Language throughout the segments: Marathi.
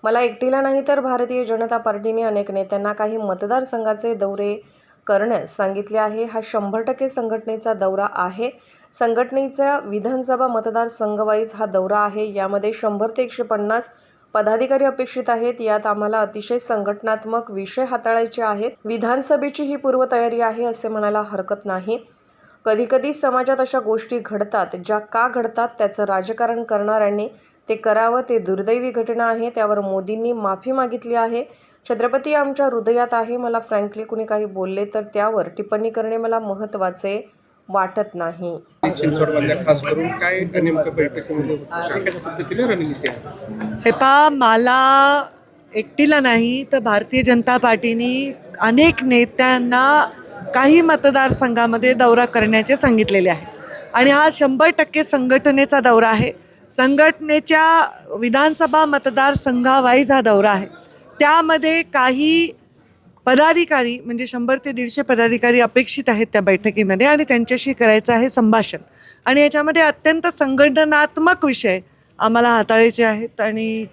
मला एकटीला नाही तर भारतीय जनता पार्टीने अनेक नेत्यांना काही मतदारसंघाचे दौरे करण्यास सांगितले आहे. हा 100% संघटनेचा दौरा आहे. संघटनेचा विधानसभा मतदारसंघवाईज हा दौरा आहे. यामध्ये 100 ते 150 पदाधिकारी अपेक्षित आहेत. यात आम्हाला अतिशय संघटनात्मक विषय हाताळायचे आहेत. विधानसभेची ही पूर्वतयारी आहे असे म्हणायला हरकत नाही. कधीकधी समाजात अशा गोष्टी घडतात ज्या का घडतात त्याचं राजकारण करणाऱ्यांनी ते करावं. ते दुर्दैवी घटना आहे. त्यावर मोदींनी माफी मागितली आहे. छत्रपती आमच्या हृदयात आहे. मला फ्रँकली कुणी काही बोलले तर त्यावर टिप्पणी करणे मला महत्त्वाचे वाटत नाही. चिंचवडमध्ये खास करून काय नेमकं बैठकीमध्ये कशा पद्धतीने रणनीती आहे? हे पहा, मला एकटीला नाही तर भारतीय जनता पार्टीने अनेक नेत्यांना काही मतदारसंघामध्ये दौरा करण्याचे सांगितलेले आहे आणि हा 100% संघटनेचा दौरा आहे. संघटनेच्या विधानसभा मतदारसंघावाईज हा दौरा आहे. त्यामध्ये काही पदाधिकारी म्हणजे 100 ते 150 पदाधिकारी अपेक्षित आहेत त्या बैठकीमध्ये आणि त्यांच्याशी करायचं आहे संभाषण. आणि याच्यामध्ये अत्यंत संघटनात्मक विषय आम्हाला हाताळायचे आहेत आणि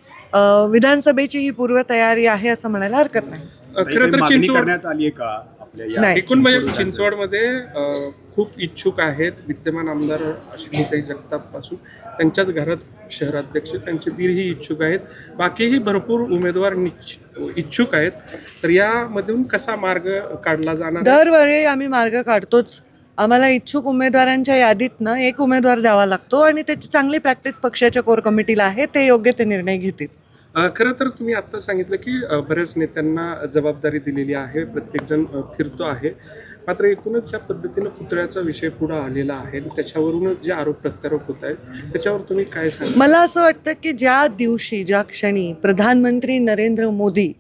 विधानसभेची ही पूर्वतयारी आहे असं म्हणायला हरकत नाही. खरं तर चिंचवड करण्यात आली आहे का आपल्या नाही. एकूण म्हणजे चिंचवडमध्ये खूप इच्छुक आहेत. विद्यमान आमदार अश्विनीताई जगताप पासून त्यांच्याच घरात शहराध्यक्ष त्यांचे दीरही इच्छुक आहेत. बाकीही भरपूर उमेदवार इच्छुक आहेत. तर यामधून कसा मार्ग काढला जाणार? दरवेळी आम्ही मार्ग काढतोच. आम्हाला इच्छुक उमेदवारांच्या यादीतनं एक उमेदवार द्यावा लागतो आणि त्याची चांगली प्रॅक्टिस पक्षाच्या कोर कमिटीला आहे. ते योग्य ते निर्णय घेतील. खरं तर तुम्ही आता सांगितलं की बऱ्याच नेत्यांना जबाबदारी दिलेली आहे. प्रत्येकजण फिरतो आहे. मात्र एकूणच ज्या पद्धतीनं पुतळ्याचा विषय पुढे आलेला आहे त्याच्यावरूनच जे आरोप प्रत्यारोप होत आहेत त्याच्यावर तुम्ही काय सांगा? मला असं वाटतं की ज्या दिवशी ज्या क्षणी प्रधानमंत्री नरेंद्र मोदी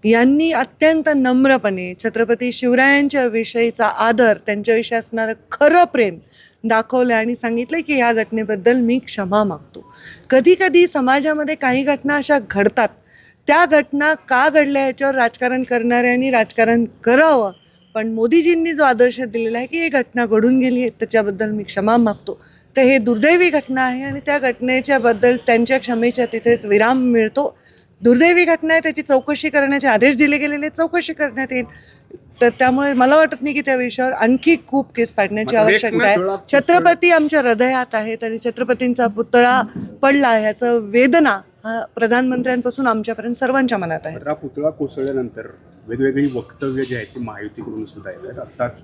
यांनी अत्यंत नम्रपणे छत्रपती शिवरायांच्या विषयीचा आदर, त्यांच्याविषयी असणारं खरं प्रेम दाखवलं आणि सांगितलं की ह्या घटनेबद्दल मी क्षमा मागतो. कधी कधी समाजामध्ये काही घटना अशा घडतात. त्या घटना का घडल्या याच्यावर राजकारण करणाऱ्यांनी राजकारण करावं. पण मोदीजींनी जो आदर्श दिलेला आहे की ही घटना घडून गेली आहे त्याच्याबद्दल मी क्षमा मागतो. तर हे दुर्दैवी घटना आहे आणि त्या घटनेच्याबद्दल त्यांच्या क्षमेच्या तिथेच विराम मिळतो. दुर्दैवी घटना आहे, त्याची चौकशी करण्याचे आदेश दिले गेलेले, चौकशी करण्यात येईल. तर त्यामुळे मला वाटत नाही की त्या विषयावर आणखी खूप केस पाडण्याची आवश्यकता आहे. छत्रपती आमच्या हृदयात आहेत आणि छत्रपतींचा पुतळा पडला ह्याचं वेदना प्रधानमंत्र्यांपासून आमच्यापर्यंत सर्वांच्या मनात आहे. हा पुतळा कोसळल्यानंतर वेगवेगळी वक्तव्य जी आहेत ती महायुतीकडून सुद्धा येतात. आत्ताच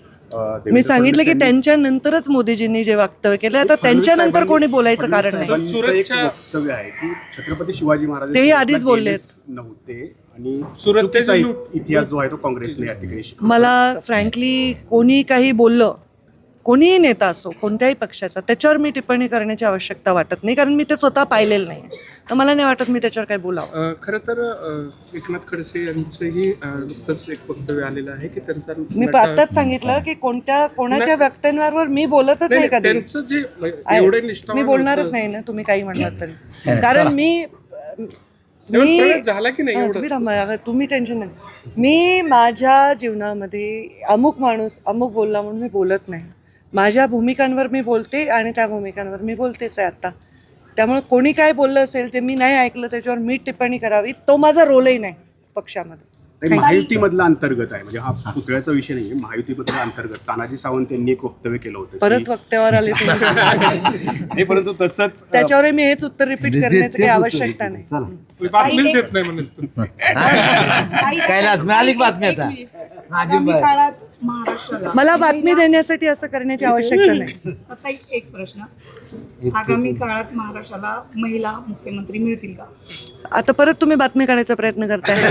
मी सांगितलं की त्यांच्यानंतरच मोदीजींनी जे वक्तव्य केलं, आता त्यांच्यानंतर कोणी बोलायचं कारण नाही. वक्तव्य आहे की छत्रपती शिवाजी महाराज तेही आधीच बोलले नव्हते आणि सुरतेचा इतिहास जो आहे तो काँग्रेसने या ठिकाणी शिकवला. मला फ्रँकली कोणी काही बोललं, कोणीही नेता असो कोणत्याही पक्षाचा, त्याच्यावर मी टिप्पणी करण्याची आवश्यकता वाटत नाही कारण मी ते स्वतः पाहिलेलं नाही. तर मला नाही वाटत मी त्याच्यावर काही बोलावं. खरं तर एकनाथ खडसे यांचंही नुकतंच एक वक्तव्य आलेलं आहे की त्यांचा मी आत्ताच सांगितलं की कोणाच्या व्यक्तींवर मी बोलतच नाही कधी. त्यांचं जे एवढे निष्ठावान मी बोलणारच नाही ना, तुम्ही काही म्हणलात तरी. कारण मी झाला की नाही तुम्ही थांबा, तुम्ही टेन्शन नाही. मी माझ्या जीवनामध्ये अमुक माणूस अमुक बोलला म्हणून मी बोलत नाही. माझ्या भूमिकांवर मी बोलते आणि त्या भूमिकांवर मी बोलतेच आहे आता. त्यामुळे कोणी काय बोललं असेल ते मी नाही ऐकलं त्याच्यावर मी टिप्पणी करावी, तो माझा रोलही नाही पक्षामध्ये. महायुतीमधला अंतर्गत आहे म्हणजे हा पुतळ्याचा विषय नाही. महायुतीमधला अंतर्गत तानाजी सावंत यांनी एक वक्तव्य केलं होतं. परत वक्त्यावर आले नाही, परंतु तसंच त्याच्यावर मी हेच उत्तर रिपीट करण्याची काही आवश्यकता नाही. बातमीच देत नाही म्हणून कैलास मिळाली बातमी आता. मला बातमी देण्यासाठी असं करण्याची आवश्यकता नाही. आता एक प्रश्न, आगामी काळात महाराष्ट्राला महिला मुख्यमंत्री मिळतील का? आता परत तुम्ही बातमी काढायचा प्रयत्न करताय.